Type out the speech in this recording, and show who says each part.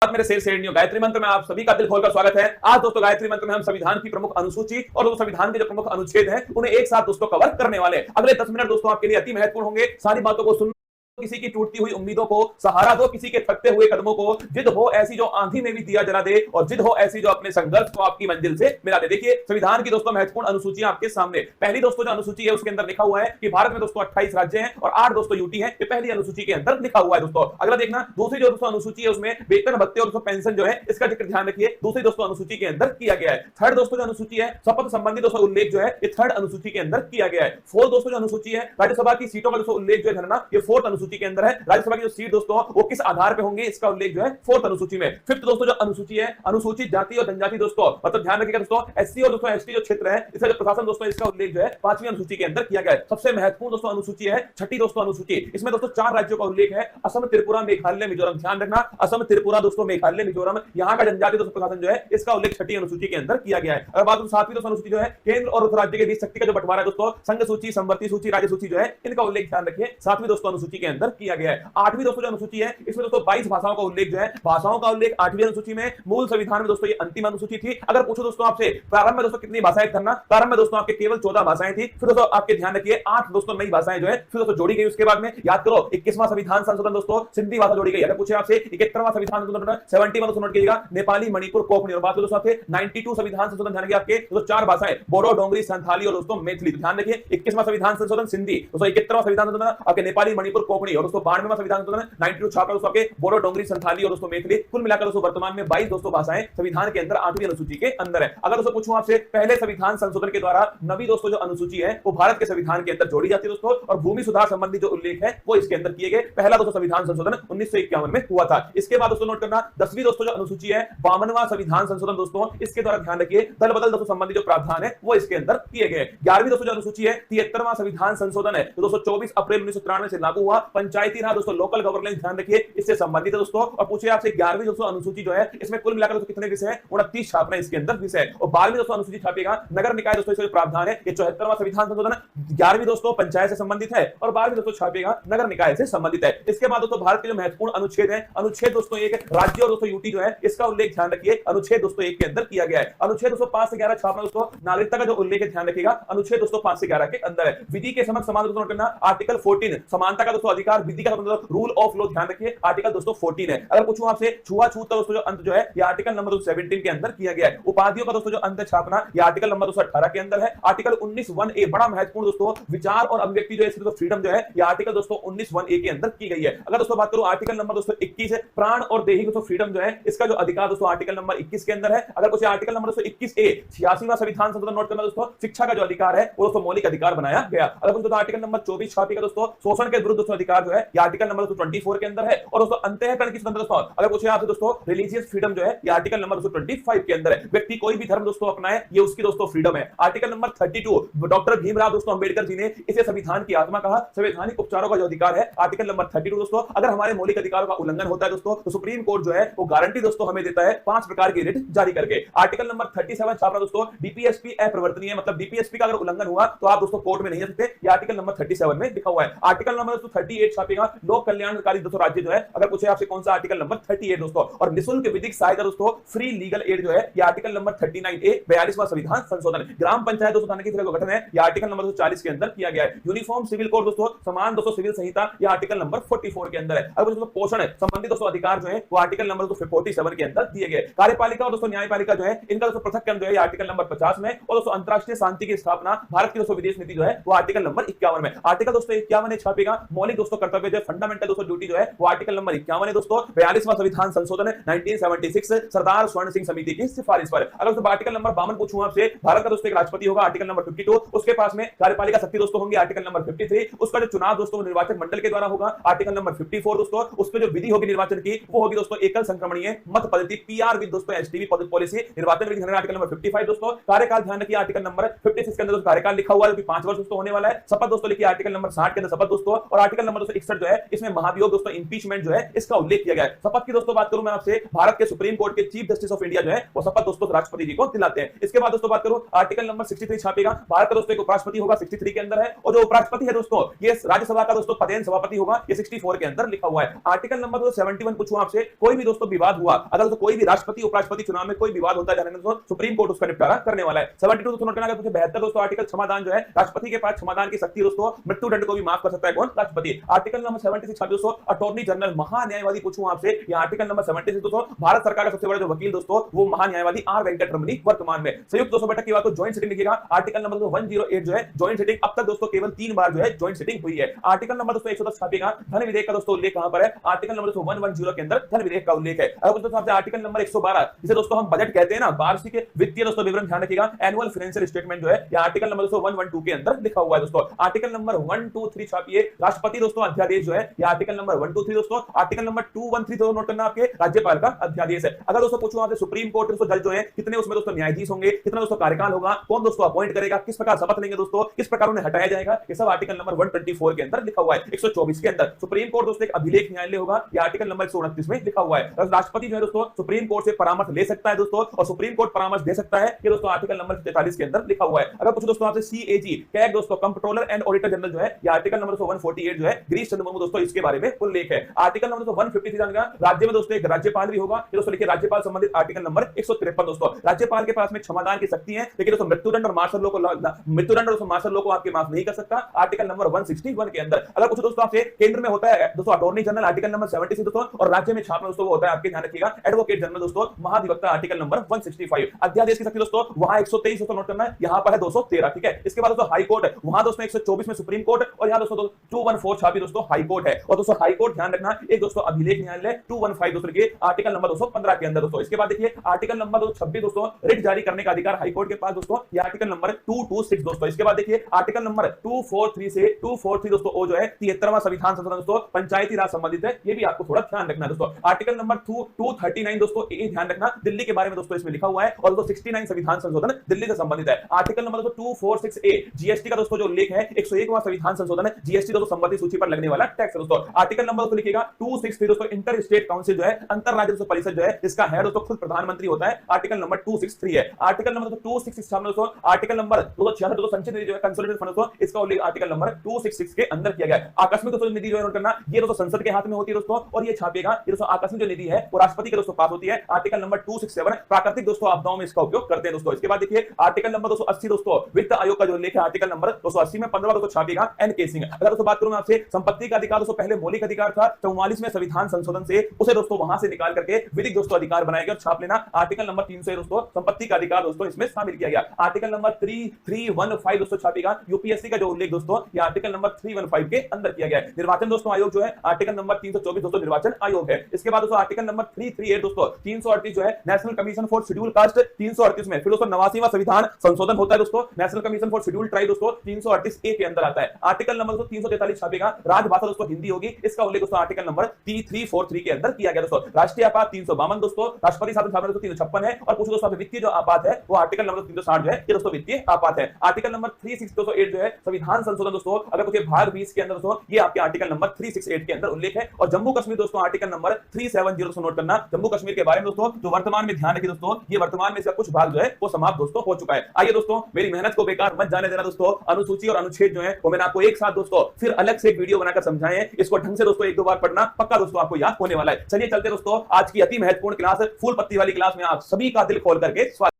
Speaker 1: मेरे शेर शेरनियों गायत्री मंत्र में आप सभी का दिल खोलकर स्वागत है। आज दोस्तों गायत्री मंत्र में हम संविधान की प्रमुख अनुसूची और दोस्तों संविधान के जो प्रमुख अनुच्छेद हैं उन्हें एक साथ दोस्तों कवर करने वाले। अगले 10 मिनट दोस्तों आपके लिए अति महत्वपूर्ण होंगे। सारी बातों को सुन, किसी की टूटती हुई उम्मीदों को सहारा दो, किसी के थकते हुए कदमों को जिद हो ऐसी जो आंधी में भी दिया जला दे, और जिद हो ऐसी जो अपने संघर्ष को आपकी मंजिल से मिला दे। देखिए संविधान की दोस्तों महत्वपूर्ण अनुसूचियां आपके सामने। पहली दोस्तों जो अनुसूची है उसके अंदर लिखा हुआ है कि भारत में दोस्तों 28 राज्य हैं और 8 दोस्तों यूटी हैं। ये पहली अनुसूची के अंदर लिखा हुआ है दोस्तों। अगला देखना, दूसरी जो दोस्तों अनुसूची है उसमें वेतन भत्ते और दोस्तों पेंशन जो है इसका जिक्र ध्यान रखिए, दूसरी दोस्तों अनुसूची के अंदर किया गया है। थर्ड दोस्तों जो अनुसूची है शपथ संबंधी दोस्तों उल्लेख जो है ये थर्ड अनुसूची के अंदर किया गया है। फोर्थ दोस्तों जो अनुसूची है राज्यसभा की सीटों का दोस्तों उल्लेख जो है ये फोर्थ अनुसूची के अंदर है। राज्यसभा की जो सीट दोस्तों वो किस आधार पे होंगे इसका उल्लेख जो है फोर्थ अनुसूची में। फिफ्थ दोस्तों जो अनुसूची है अनुसूचित जाति और जनजाति दोस्तों, मतलब ध्यान रखिएगा दोस्तों एससी और दोस्तों एसटी जो क्षेत्र है इसका जो प्रशासन दोस्तों इसका उल्लेख जो है 5वीं अनुसूची के अंदर किया गया है। सबसे महत्वपूर्ण दोस्तों अनुसूची है छठी दोस्तों अनुसूची। इसमें दोस्तों 4 राज्यों का उल्लेख है, असम, त्रिपुरा, मेघालय, मिजोरम। ध्यान रखना असम, त्रिपुरा दोस्तों, मेघालय, मिजोरम, यहाँ का जनजाति दोस्तों प्रशासन जो है इसका उल्लेख छठी अनुसूची के अंदर किया गया है। अगर बात 7वीं दोस्तों अनुसूची जो है केंद्र और राज्य के बीच शक्ति का जो बंटवारा है दोस्तों, संघ सूची, समवर्ती सूची, राज्य सूची जो है इनका उल्लेख ध्यान रखिए 7वीं दोस्तों अनुसूची के अंदर किया गया है। 8वीं दोस्तों जो अनुसूची है इसमें दोस्तों 22 भाषाओं का उल्लेख जो है, भाषाओं का उल्लेख 8वीं अनुसूची में। मूल संविधान में दोस्तों ये अंतिम अनुसूची थी। अगर पूछो दोस्तों आपसे प्रारंभ में दोस्तों कितनी भाषाएं करना, प्रारंभ में दोस्तों आपके केवल 14 भाषाएं थी। फिर दोस्तों आपके ध्यान रखिए 8 दोस्तों नई भाषाएं जो है फिर दोस्तों जोड़ी गई। उसके बाद में याद करो 21वां संविधान संशोधन दोस्तों सिंधी भाषा जोड़ी गई। अगर पूछे आपसे 71वां संविधान संशोधन 71 दोस्तों नोट कीजिएगा नेपाली, मणिपुर, कोंकणी। और बात करो दोस्तों आपसे 92 संविधान संशोधन ध्यान रखिए आपके दोस्तों 4 भाषाएं बोडो, डोंगरी, संथाली और दोस्तों मैथिली। ध्यान रखिए 21वां संविधान संशोधन सिंधी दोस्तों, 71वां संविधान संशोधन आपके नेपाली, मणिपुर, कोंकणी और दोस्तों 92वां संविधान संशोधन 92 छापा दोस्तों आपके बोडो, डोंगरी, संथाली और दोस्तों मैथिली। कुल मिलाकर दोस्तों वर्तमान में 22 दोस्तों भाषाएं संविधान के अंदर 8वीं अनुसूची के अंदर है। अगर दोस्तों पूछूं आपसे पहले संविधान संशोधन के द्वारा नवी दोस्तों जो अनुसूची है वो भारत के संविधान के अंदर जोड़ी जाती है दोस्तों, और भूमि सुधार संबंधी जो उल्लेख है वो इसके अंदर किए गए। पहला दोस्तों संविधान संशोधन 1951 में हुआ था। इसके बाद दोस्तों नोट करना 10वीं दोस्तों जो अनुसूची है 52वां संविधान संशोधन दोस्तों, इसके द्वारा ध्यान रखिए दल बदल दोस्तों संबंधी जो प्रावधान है वो इसके अंदर किए गए। 11वीं दोस्तों जो अनुसूची है 73वां संविधान संशोधन है तो दोस्तों 24 अप्रैल 1993 से लागू हुआ। पंचायती राज दोस्तों लोकल गवर्नेंस ध्यान रखिए इससे संबंधित है दोस्तों। और पूछे आपसे 11वीं दोस्तों अनुसूची जो है इसमें कुल मिलाकर दोस्तों कितने विषय हैं, 29 छापना इसके अंदर विषय है। और 12वीं दोस्तों अनुसूची छापेगा नगर निकाय दोस्तों इसका जो प्रावधान है ये 74वां संविधान संशोधन। 11वीं दोस्तों पंचायत से संबंधित है और 12वीं दोस्तों छापेगा नगर निकाय से संबंधित है। इसके बाद दोस्तों भारत के जो महत्वपूर्ण अनुच्छेद है, अनुच्छेद दोस्तों 1 राज्य और दोस्तों यूटी जो है इसका उल्लेख ध्यान रखिए अनुच्छेद दोस्तों 1 के अंदर किया गया है। अनुच्छेद दोस्तों 5 से 11 छापना दोस्तों नागरिकता का जो उल्लेख है ध्यान रखिएगा अनुच्छेद दोस्तों 5 से 11 के अंदर है। विधि के समक्ष समान दोस्तों करना आर्टिकल 14 समानता का दोस्तों अधिकार, विधि का मतलब रूल ऑफ लॉ ध्यान रखिए आर्टिकल दोस्तों 14 है। अगर पूछूं आपसे छुआछूत का दोस्तों जो अंत जो है ये आर्टिकल नंबर 17 के अंदर किया गया है। उपाधियों का दोस्तों जो अंत छापना ये आर्टिकल नंबर 18 के अंदर है। आर्टिकल 19(1)(a) बड़ा महत्वपूर्ण दोस्तों विचार और अभिव्यक्ति जो है इसकी फ्रीडम जो है ये आर्टिकल दोस्तों 19(1)(a) के अंदर की गई है। अगर दोस्तों बात करूं आर्टिकल नंबर दोस्तों 21 है प्राण और देही दोस्तों फ्रीडम जो है इसका जो अधिकार दोस्तों आर्टिकल नंबर 21 के अंदर है। अगर कुछ आर्टिकल नंबर दोस्तों 21(a) 86वां संविधान संशोधन नोट करना दोस्तों शिक्षा का जो अधिकार है वो दोस्तों मौलिक अधिकार बनाया गया। अगर कुछ आर्टिकल नंबर 24 छापेगा दोस्तों शोषण के विरुद्ध दोस्तों अधिकार जो है ये आर्टिकल नंबर 24 के अंदर है। और दोस्तों अंतःकरण की स्वतंत्रता दोस्तों अगर पूछे आपसे दोस्तों रिलीजियस फ्रीडम जो है ये आर्टिकल नंबर 25 के अंदर है। व्यक्ति कोई भी धर्म दोस्तों अपनाए ये उसकी दोस्तों फ्रीडम है। आर्टिकल नंबर 32 डॉक्टर भीमराव दोस्तों अंबेडकर जी ने इसे संविधान की आत्मा कहा। संवैधानिक उपचारों का जो अधिकार है आर्टिकल नंबर 32 दोस्तों, अगर हमारे मौलिक अधिकारों का उल्लंघन होता है दोस्तों तो सुप्रीम कोर्ट जो है वो गारंटी दोस्तों हमें देता है 5 प्रकार की रिट जारी करके। आर्टिकल नंबर 37 छापना दोस्तों डीपीएसपी अप्रवर्तनीय, मतलब डीपीएसपी का अगर उल्लंघन हुआ तो आप दोस्तों कोर्ट में नहीं जा सकते, ये आर्टिकल नंबर 37 में लिखा हुआ है। आर्टिकल नंबर 38 छापेगा लोक कल्याणकारी दोस्तों राज्य जो है, अगर पूछे आपसे कौन सा आर्टिकल नंबर 38 दोस्तों। और निःशुल्क विधिक सहायता दोस्तों फ्री लीगल एड जो है ये आर्टिकल नंबर 39(a) 42वां संविधान संशोधन। ग्राम पंचायत दोस्तों थाने की तरह गठन है ये आर्टिकल नंबर 40 के अंदर किया गया है। यूनिफॉर्म सिविल कोड दोस्तों समान दोस्तों सिविल संहिता ये आर्टिकल नंबर 44 के अंदर है। अगर दोस्तों पोषण संबंधी दोस्तों अधिकार जो है वो आर्टिकल नंबर 47 के अंदर दिए गए। कार्यपालिका और दोस्तों न्यायपालिका जो है इनका दोस्तों पृथक्करण जो है आर्टिकल नंबर 50 में। और दोस्तों अंतरराष्ट्रीय शांति की स्थापना भारत की दोस्तों विदेश नीति जो है वो आर्टिकल नंबर 51 में। आर्टिकल दोस्तों 51 छापेगा मौलिक दोस्तों कर्तव्य जो फंडामेंटल दोस्तों ड्यूटी जो है वो आर्टिकल नंबर 51 है दोस्तों। 42वां संविधान संशोधन 1976 सरदार स्वर्ण सिंह समिति की सिफारिश पर। अगर दोस्तों आर्टिकल नंबर 52 पूछूं आपसे भारत का दोस्तों एक राष्ट्रपति होगा आर्टिकल नंबर 52, उसके पास में कार्यपालिका शक्ति दोस्तों होंगी आर्टिकल नंबर 53, उसका जो चुनाव दोस्तों निर्वाचन मंडल के द्वारा होगा आर्टिकल नंबर 54 दोस्तों, उस पे जो विधि होगी निर्वाचन की वो होगी दोस्तों एकल संक्रमणीय मत पद्धति पीआर विद दोस्तों एसटीवी पॉलिसी। निर्वाचन विधि आर्टिकल नंबर 55 दोस्तों। कार्यकाल ध्यान रखिए आर्टिकल नंबर 56 के अंदर कार्यकाल लिखा हुआ है जो कि 5 वर्ष दोस्तों होने वाला है। शपथ दोस्तों लिखिए आर्टिकल नंबर 60 के अंदर शपथ दोस्तों। और आर्टिकल नंबर नंबर 261 जो है इसमें महाभियोग दोस्तों इंपीचमेंट जो है इसका उल्लेख किया गया है। शपथ की दोस्तों बात करूं मैं आपसे, भारत के सुप्रीम कोर्ट के चीफ जस्टिस ऑफ इंडिया जो है वो शपथ दोस्तों राष्ट्रपति जी को दिलाते हैं। इसके बाद दोस्तों बात करूं आर्टिकल नंबर 63 छापेगा। भारत का दोस्तों एक उपराष्ट्रपति होगा 63 के अंदर है, और जो उपराष्ट्रपति है दोस्तों ये राज्यसभा का दोस्तों पदेन सभापति होगा, ये 64 के अंदर लिखा हुआ है। आर्टिकल नंबर 71 पूछूं आपसे, कोई भी दोस्तों विवाद हुआ, अगर तो कोई भी राष्ट्रपति उपराष्ट्रपति चुनाव में कोई विवाद होता है तो सुप्रीम कोर्ट उसका निपटारा करने वाला है। 72 दोस्तों नोट करना। अगर 72 दोस्तों आर्टिकल क्षमादान जो है, राष्ट्रपति के पास क्षमादान की शक्ति दोस्तों, मृत्यु दंड को भी माफ कर सकता है कौन? राष्ट्रपति। आर्टिकल नंबर 76 दोस्तों अटॉर्नी जनरल महान्यायवादी पूछूं आपसे, ये आर्टिकल नंबर 76 दोस्तों भारत सरकार का सबसे बड़ा जो वकील दोस्तों वो महान्यायवादी आर वेंकटरमणी वर्तमान में। संयुक्त दोस्तों बैठक की बात तो ज्वाइंट सिटिंग लिखिएगा। आर्टिकल नंबर 108 जो है ज्वाइंट सिटिंग, अब तक दोस्तों केवल 3 बार जो है ज्वाइंट सिटिंग हुई है। आर्टिकल नंबर दोस्तों 110 छापेगा। धन विधेयक का दोस्तों उल्लेख कहां पर है? आर्टिकल नंबर 110 के अंदर धन विधेयक का उल्लेख है। अब दोस्तों आपसे आर्टिकल नंबर 112 जिसे दोस्तों हम बजट कहते हैं ना, वार्षिक वित्तीय दोस्तों विवरण ध्यान रखिएगा, एनुअल फाइनेंशियल स्टेटमेंट जो है ये आर्टिकल नंबर 112 के अंदर लिखा हुआ है दोस्तों। आर्टिकल नंबर 123 छापिए, राष्ट्रपति दोस्तों अध्यादेश जो है ये आर्टिकल नंबर 123 दोस्तों। आर्टिकल नंबर 213 दोस्तों नोट करना, आपके राज्यपाल का अध्यादेश है। अगर दोस्तों पूछूं आपसे सुप्रीम कोर्ट दोस्तों जज जो है कितने उसमें दोस्तों न्यायाधीश होंगे, कितना दोस्तों कार्यकाल होगा, कौन दोस्तों अपॉइंट करेगा, किस प्रकार शपथ लेंगे दोस्तों, किस प्रकार उन्हें हटाया जाएगा, ये सब आर्टिकल नंबर 124 के अंदर लिखा हुआ है। 124 के अंदर सुप्रीम कोर्ट दोस्तों एक अभिलेख न्यायालय होगा, ये आर्टिकल नंबर 129 में लिखा हुआ है। राष्ट्रपति जो है दोस्तों सुप्रीम कोर्ट से परामर्श ले सकता है दोस्तों, और सुप्रीम कोर्ट परामर्श दे सकता है, ये दोस्तों आर्टिकल नंबर 43 के अंदर लिखा हुआ है। अगर पूछो दोस्तों आपसे सीएजी कैग दोस्तों कंट्रोलर एंड ऑडिटर जनरल जो है, ये आर्टिकल नंबर 148 जो है गिरीश चंद्र मुर्मू दोस्तों इसके बारे में उल्लेख है। आर्टिकल नंबर 153 जानेगा, राज्य में दोस्तों एक राज्यपाल भी होगा, ये दोस्तों लिखिए राज्यपाल संबंधित आर्टिकल नंबर 153 दोस्तों। राज्यपाल के पास में क्षमादान की शक्ति है, लेकिन दोस्तों मृत्युदंड और मार्शल लॉ को मार्शल लॉ को आपके माफ नहीं कर सकता, आर्टिकल नंबर 161 के अंदर। अगर कुछ दोस्तों आपसे केंद्र में होता है दोस्तों अटॉर्नी जनरल आर्टिकल नंबर 76 दोस्तों, और राज्य में छापना दोस्तों वो होता है आपके ध्यान रखिएगा एडवोकेट जनरल दोस्तों महाधिवक्ता आर्टिकल नंबर 165। अध्यादेश की शक्ति दोस्तों वहां 123 दोस्तों नोट करना है, यहां पर है 213, ठीक है। इसके बाद दोस्तों हाई कोर्ट, वहां दोस्तों 124 में सुप्रीम कोर्ट, और यहां दोस्तों 214 छापी दोस्तों हाई कोर्ट है। और दोस्तों हाई कोर्ट ध्यान रखना एक दोस्तों अभिलेख न्यायालय 215 दोस्तों के आर्टिकल नंबर 215 के अंदर दोस्तों। इसके बाद देखिए आर्टिकल नंबर 226 दोस्तों रिट जारी करने का अधिकार हाई कोर्ट के पास दोस्तों, ये आर्टिकल नंबर 226 दोस्तों। इसके बाद देखिए आर्टिकल नंबर 243 से 243 दोस्तों ओ जो है 73वां संविधान संशोधन दोस्तों पंचायती राज संबंधित है, ये भी आपको थोड़ा ध्यान रखना है दोस्तों। आर्टिकल नंबर 239 दोस्तों ये ध्यान रखना दिल्ली के बारे में दोस्तों इसमें लिखा हुआ है, और दोस्तों 69 संविधान संशोधन दिल्ली से संबंधित है। आर्टिकल नंबर 246A जीएसटी का दोस्तों जो उल्लेख है 101वां संविधान संशोधन है, जीएसटी दोस्तों संबंधित सूची पर लगने वाला टैक्स दोस्तों। आर्टिकल नंबर दोस्तों लिखिएगा 263 दोस्तों इंटर स्टेट काउंसिल जो है अंतर राज्य दोस्तों परिषद जो है इसका हेड दोस्तों खुद प्रधानमंत्री होता है, आर्टिकल नंबर 263 है। आर्टिकल नंबर 266 दोस्तों, आर्टिकल नंबर 266 दोस्तों संचित निधि जो है कंसोलिडेटेड फंड दोस्तों, इसका उल्लेख आर्टिकल नंबर 266 के अंदर किया गया है। आकस्मिक दोस्तों निधि जो है नोट करना, ये दोस्तों संसद के हाथ में होती है दोस्तों, और ये छापेगा ये दोस्तों आकस्मिक जो निधि है वो राष्ट्रपति के दोस्तों पास होती है, आर्टिकल नंबर 267 प्राकृतिक दोस्तों आपदाओं में इसका उपयोग करते हैं दोस्तों। इसके बाद देखिए आर्टिकल नंबर 280 दोस्तों वित्त आयोग का जो उल्लेख है आर्टिकल नंबर 280 में 15 दोस्तों छापेगा एनके सिंह। अगर दोस्तों बात करूं मैं आपसे संपत्ति का अधिकार दोस्तों पहले मौलिक अधिकार था, 44वें संविधान संशोधन से उसे दोस्तों वहां से निकाल करके विधिक दोस्तों अधिकार बनाया गया, और छाप लेना आर्टिकल नंबर 300 दोस्तों संपत्ति का अधिकार दोस्तों इसमें शामिल किया गया। आर्टिकल नंबर 3315 दोस्तों छापेगा यूपीएससी का जो उल्लेख दोस्तों ये आर्टिकल नंबर 315 के अंदर किया गया है। निर्वाचन दोस्तों आयोग जो है आर्टिकल नंबर 324 दोस्तों निर्वाचन आयोग है। इसके बाद दोस्तों आर्टिकल नंबर 338 दोस्तों 338 जो है national commission for schedule caste, 338 में फिर दोस्तों 89वां संविधान संशोधन होता है दोस्तों, national commission for schedule tribe दोस्तों 338A के अंदर आता है। आर्टिकल नंबर 343 छापेगा राजभाषा दोस्तों हिंदी होगी, इसका उल्लेख दोस्तों आर्टिकल नंबर 3343 के अंदर किया गया दोस्तों। राष्ट्रीय आपात 352 दोस्तों, राष्ट्रपति शासन छापना दोस्तों 356 है, और कुछ दोस्तों वित्तीय जो आपात है वो आर्टिकल नंबर 360 जो है ये दोस्तों वित्तीय आपात है। आर्टिकल नंबर 368 जो है संविधान संशोधन दोस्तों, अगर कुछ भाग 20 के अंदर दोस्तों ये आपके आर्टिकल नंबर 368 के अंदर उल्लेख है। और जम्मू कश्मीर दोस्तों आर्टिकल नंबर 370 दोस्तों नोट करना, जम्मू कश्मीर के बारे में दोस्तों जो वर्तमान में ध्यान रखिए दोस्तों, ये वर्तमान में इसका कुछ भाग जो है वो समाप्त दोस्तों हो चुका है। आइए दोस्तों मेरी मेहनत को बेकार मत जाने देना दोस्तों, अनुसूची और अनुच्छेद जो है वो मैंने आपको एक साथ दोस्तों फिर अलग से एक वीडियो बनाकर समझाए, इसको ढंग से दोस्तों एक दो बार पढ़ना पक्का दोस्तों आपको याद होने वाला है। चलिए चलते दोस्तों आज की अति महत्वपूर्ण क्लास फूल पत्ती वाली क्लास में आप सभी का दिल खोल करके स्वागत।